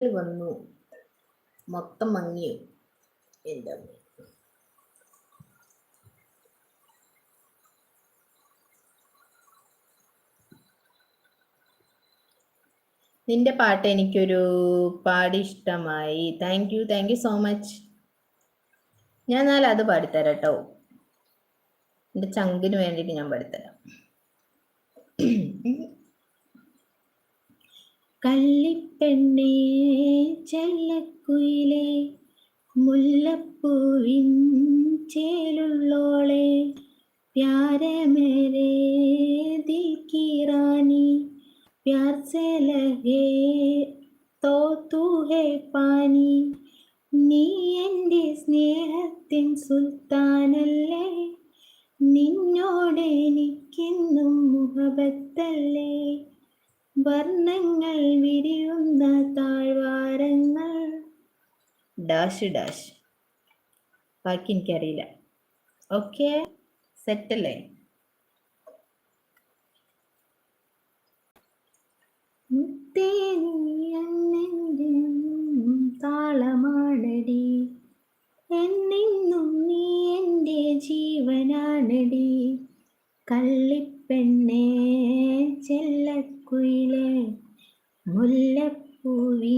വന്നു മൊത്തം മങ്ങിയോ എൻ്റെ അമ്മ. നിന്റെ പാട്ട് എനിക്കൊരു പാടി ഇഷ്ടമായി. Thank you so much. ഞാൻ എന്നാൽ അത് പാടിത്തരാം കേട്ടോ. എൻ്റെ ചങ്കിന് വേണ്ടിയിട്ട് ഞാൻ പാടിത്തരാം. കള്ളിപ്പെണ്ണേ ചെല്ലക്കുയിലേ മുല്ലപ്പൂവിൻ ചേലുള്ളോളെ പ്യാരെ മേരെ ദിൽ की रानी प्यार से लगे तो तू है पानी നീ എൻ്റെ സ്നേഹത്തിൻ സുൽത്താനല്ലേ നിന്നോടെനിക്കെന്നും മുഹബത്തല്ലേ വർണ്ണങ്ങൾ വിരിയുന്ന താഴ്വാരങ്ങൾ ഡാഷ് ഡാഷ്. ബാക്കി എനിക്കറിയില്ല. ഓക്കെ, സെറ്റല്ലേ? താളമാണടി എന്നെന്നും നീ എൻ്റെ ജീവനാണടി കള്ളിപ്പെണ്ണേ ചെല്ലക്കുയിലേ മുല്ലപ്പൂവി